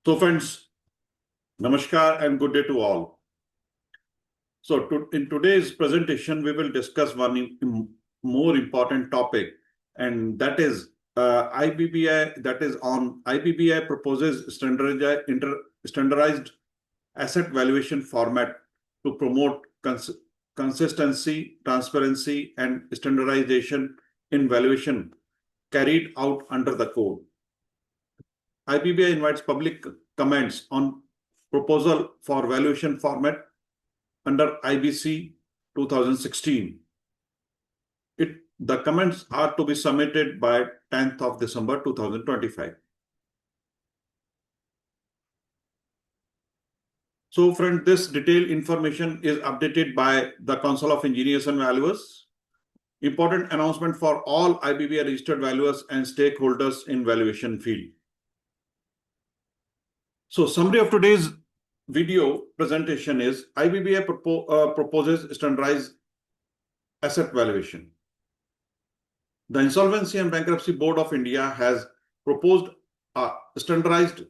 So friends, Namaskar and good day to all. So in today's presentation, we will discuss one more important topic, and that is IBBI, that is on IBBI proposes standardized asset valuation format to promote consistency, transparency, and standardization in valuation carried out under the code. IBBI invites public comments on proposal for valuation format under IBC 2016. The comments are to be submitted by 10th of December 2025. So friend, this detailed information is updated by the Council of Engineers and Valuers. Important announcement for all IBBI registered valuers and stakeholders in valuation field. So summary of today's video presentation is IBBI proposes standardized asset valuation. The Insolvency and Bankruptcy Board of India has proposed a standardized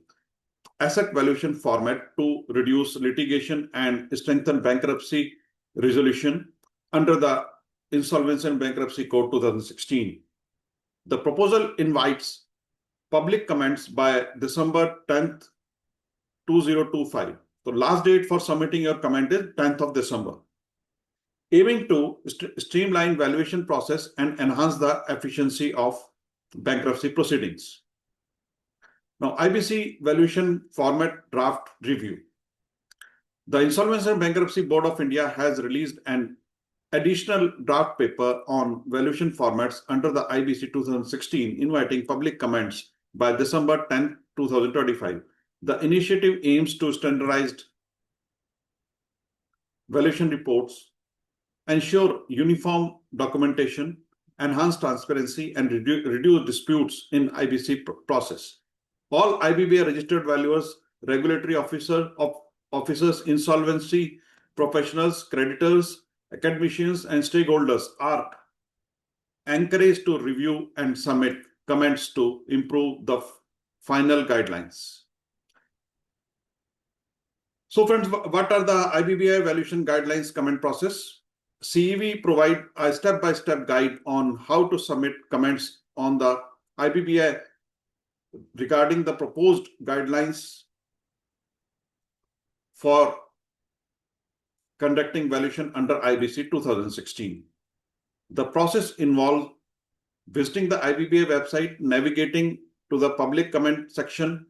asset valuation format to reduce litigation and strengthen bankruptcy resolution under the Insolvency and Bankruptcy Code 2016. The proposal invites public comments by December 10th, 2025. So last date for submitting your comment is 10th of December. Aiming to streamline valuation process and enhance the efficiency of bankruptcy proceedings. Now, IBC valuation format draft review. The Insolvency and Bankruptcy Board of India has released an additional draft paper on valuation formats under the IBC 2016, inviting public comments by December 10, 2025. The initiative aims to standardize valuation reports, ensure uniform documentation, enhance transparency, and reduce disputes in IBC process. All IBBI registered valuers, regulatory officers, insolvency professionals, creditors, academicians, and stakeholders are encouraged to review and submit comments to improve the final guidelines. So friends, what are the IBBI valuation guidelines comment process? CEV provide a step-by-step guide on how to submit comments on the IBBI regarding the proposed guidelines for conducting valuation under IBC 2016. The process involves visiting the IBBI website, navigating to the public comment section,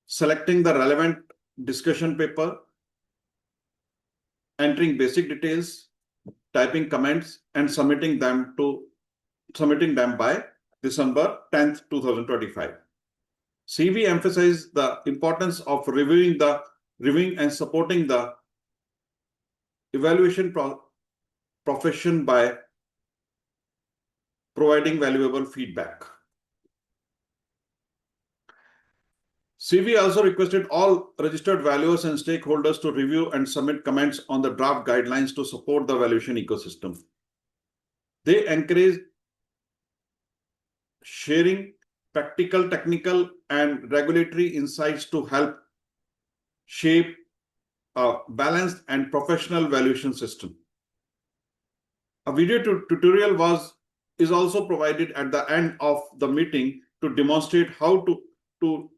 selecting the relevant discussion paper, entering basic details, typing comments, and submitting them by December 10th, 2025. CV emphasizes the importance of reviewing and supporting the evaluation profession by providing valuable feedback. CV also requested all registered valuers and stakeholders to review and submit comments on the draft guidelines to support the valuation ecosystem. They encourage sharing practical, technical, and regulatory insights to help shape a balanced and professional valuation system. A video tutorial is also provided at the end of the meeting to demonstrate how to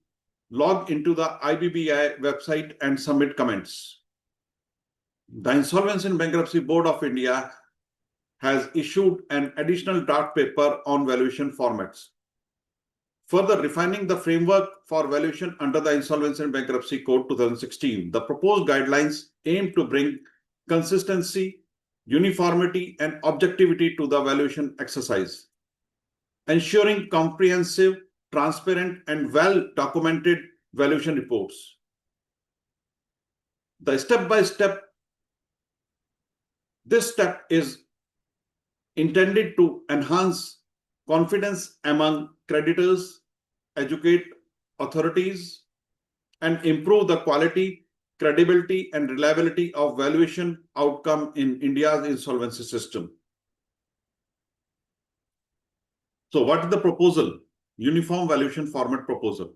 log into the IBBI website and submit comments. The Insolvency and Bankruptcy Board of India has issued an additional draft paper on valuation formats, further refining the framework for valuation under the Insolvency and Bankruptcy Code 2016. The proposed guidelines aim to bring consistency, uniformity, and objectivity to the valuation exercise, ensuring comprehensive, transparent, and well-documented valuation reports. The this step is intended to enhance confidence among creditors, educate authorities, and improve the quality, credibility, and reliability of valuation outcome in India's insolvency system. So what is the proposal? Uniform valuation format proposal.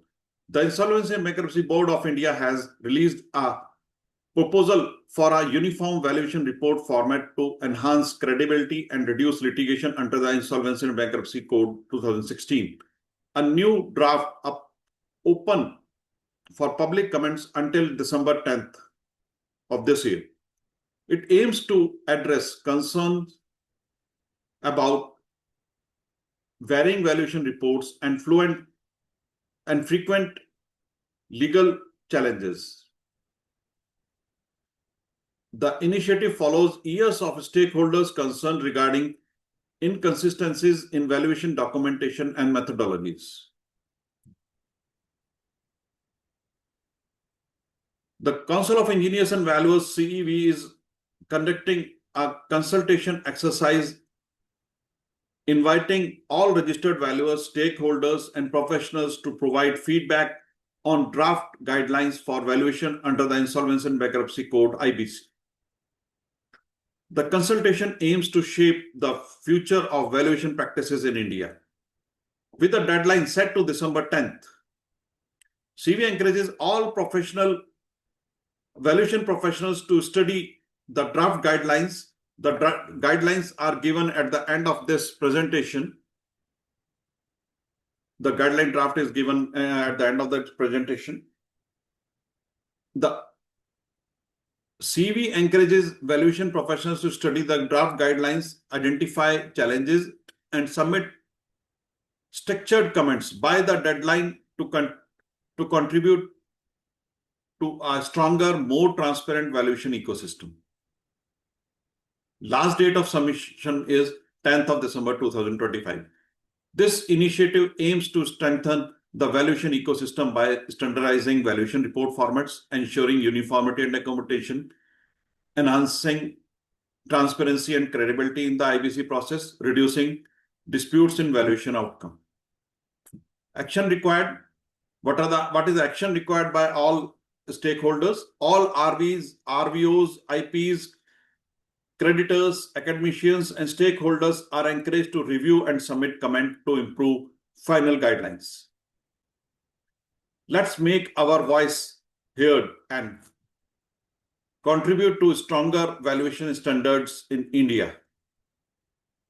The Insolvency and Bankruptcy Board of India has released a proposal for a uniform valuation report format to enhance credibility and reduce litigation under the Insolvency and Bankruptcy Code 2016. A new draft open for public comments until December 10th of this year. It aims to address concerns about varying valuation reports and frequent legal challenges. The initiative follows years of stakeholders' concern regarding inconsistencies in valuation documentation and methodologies. The Council of Engineers and Valuers (CEV) is conducting a consultation exercise inviting all registered valuers, stakeholders, and professionals to provide feedback on draft guidelines for valuation under the Insolvency and Bankruptcy Code (IBC). The consultation aims to shape the future of valuation practices in India. With a deadline set to December 10th, CEV encourages all valuation professionals to study the draft guidelines. The guidelines are given at the end of this presentation. The guideline draft is given at the end of the presentation. The CEV encourages valuation professionals to study the draft guidelines, identify challenges, and submit structured comments by the deadline to contribute to a stronger, more transparent valuation ecosystem. Last date of submission is 10th of December 2025. This initiative aims to strengthen the valuation ecosystem by standardizing valuation report formats, ensuring uniformity and accommodation, enhancing transparency and credibility in the IBC process, reducing disputes in valuation outcome. Action required. What is action required by all stakeholders? All RVs, RVOs, IPs, creditors, academicians, and stakeholders are encouraged to review and submit comment to improve final guidelines. Let's make our voice heard and contribute to stronger valuation standards in India.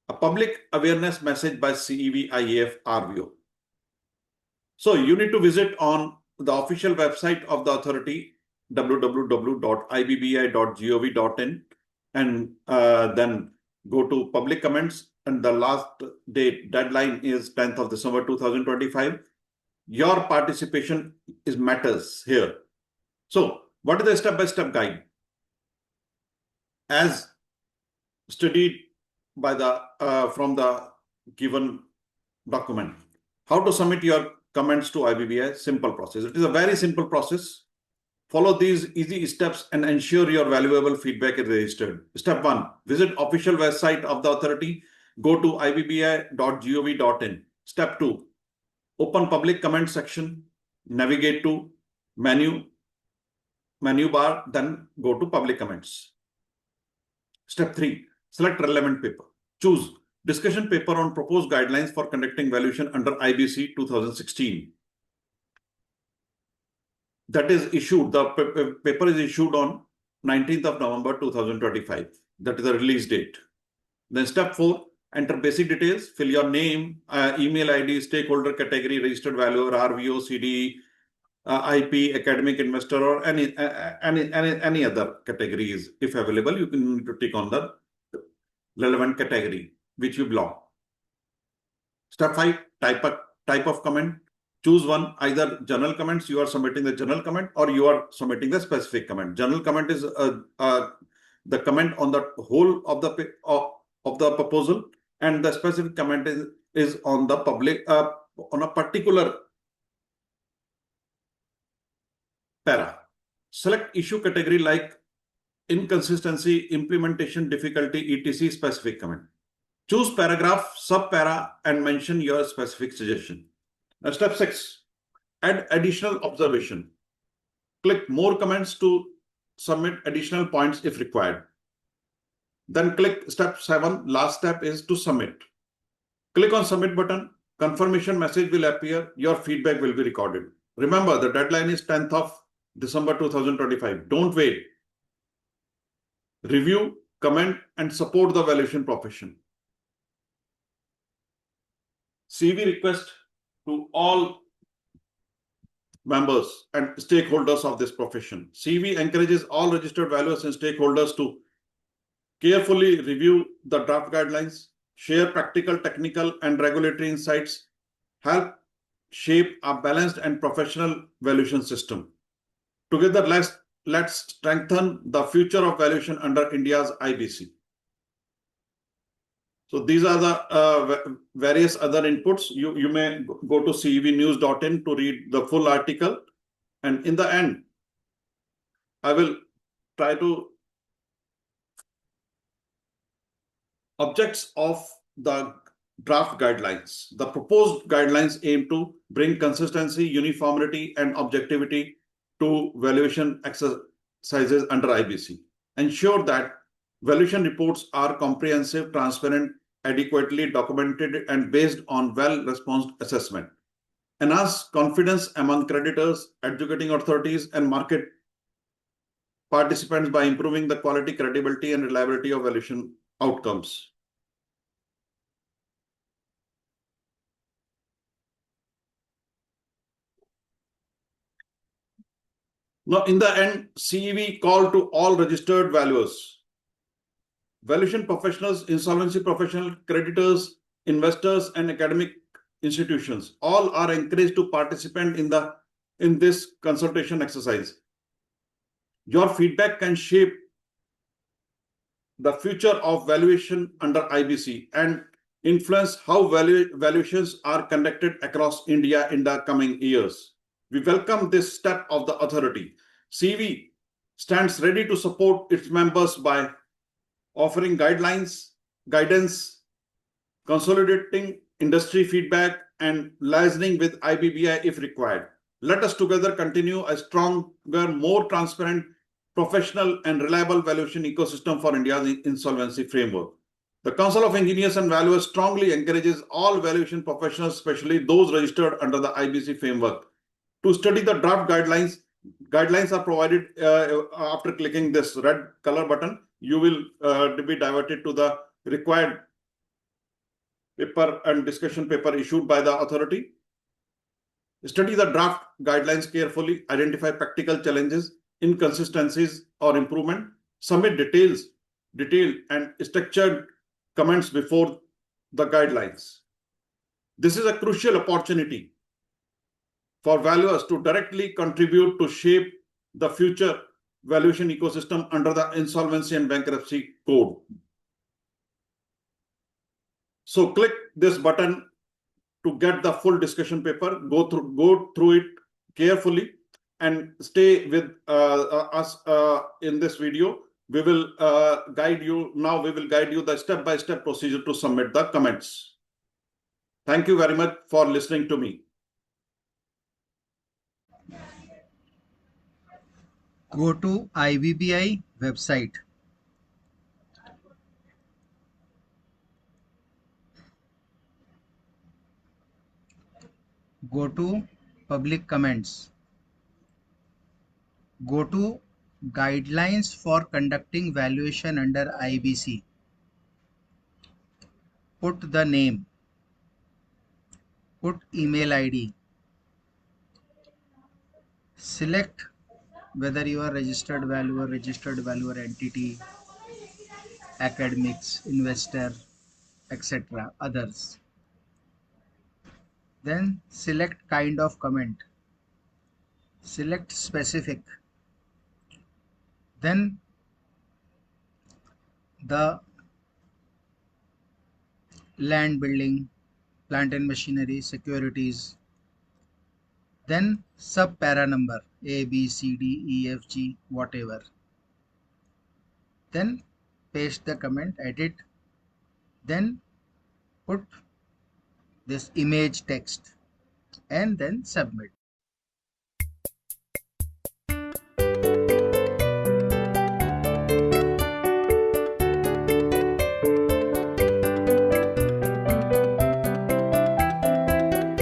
A public awareness message by CEV IAF RVO. So you need to visit on the official website of the authority, www.ibbi.gov.in, and then go to public comments, and the last deadline is 10th of December 2025. Your participation matters here. So what is the step-by-step guide? As studied by from the given document. How to submit your comments to IBBI? Simple process. It is a very simple process. Follow these easy steps and ensure your valuable feedback is registered. Step 1, visit official website of the authority. Go to ibbi.gov.in. Step 2, open public comment section. Navigate to menu bar, then go to public comments. Step 3, select relevant paper. Choose discussion paper on proposed guidelines for conducting valuation under IBC 2016. That is issued, the paper is issued on 19th of November 2025. That is the release date. Then step 4, enter basic details, fill your name, email ID, stakeholder category, registered valuer, RVO, CDE, IP, academic investor, or any other categories. If available, you can need to tick on the relevant category which you belong. Step 5, type of comment. Choose one, either general comments, you are submitting the general comment, or you are submitting the specific comment. General comment is the comment on the whole of the proposal, and the specific comment is on the public on a particular para. Select issue category like inconsistency, implementation difficulty, etc. specific comment. Choose paragraph, sub-para, and mention your specific suggestion. Now, step 6, add additional observation. Click more comments to submit additional points if required. Then click step 7, last step is to submit. Click on submit button, confirmation message will appear, your feedback will be recorded. Remember, the deadline is 10th of December 2025. Don't wait. Review, comment, and support the valuation profession. CV request to all members and stakeholders of this profession. CV encourages all registered valuers and stakeholders to carefully review the draft guidelines, share practical, technical, and regulatory insights, help shape a balanced and professional valuation system. Together, let's strengthen the future of valuation under India's IBC. So these are the various other inputs. You may go to cevnews.in to read the full article. And in the end, I will try to objects of the draft guidelines. The proposed guidelines aim to bring consistency, uniformity, and objectivity to valuation exercises under IBC. Ensure that valuation reports are comprehensive, transparent, adequately documented, and based on well-responsed assessment. Enhance confidence among creditors, adjudicating authorities, and market participants by improving the quality, credibility, and reliability of valuation outcomes. Now, in the end, CEV call to all registered valuers, valuation professionals, insolvency professionals, creditors, investors, and academic institutions. All are encouraged to participate in this consultation exercise. Your feedback can shape the future of valuation under IBC and influence how valuations are conducted across India in the coming years. We welcome this step of the authority. CV stands ready to support its members by offering guidelines, guidance, consolidating industry feedback, and liaising with IBBI if required. Let us together continue a stronger, more transparent, professional, and reliable valuation ecosystem for India's insolvency framework. The Council of Engineers and Valuers strongly encourages all valuation professionals, especially those registered under the IBC framework, to study the draft guidelines. Guidelines are provided after clicking this red color button. You will be diverted to the required paper and discussion paper issued by the authority. Study the draft guidelines carefully, identify practical challenges, inconsistencies, or improvement. Submit detailed and structured comments before the guidelines. This is a crucial opportunity for valuers to directly contribute to shape the future valuation ecosystem under the Insolvency and Bankruptcy Code. So click this button to get the full discussion paper. Go through it carefully and stay with us in this video. We will guide you. Now we will guide you the step-by-step procedure to submit the comments. Thank you very much for listening to me. Go to IBBI website. Go to public comments. Go to guidelines for conducting valuation under IBC. Put the name. Put email ID. Select whether you are registered valuer entity, academics, investor, etc. others. Then select kind of comment. Select specific. Then the land, building, plant and machinery, securities. Then sub para number A, B, C, D, E, F, G, whatever. Then paste the comment, edit. Then put this image text and then submit.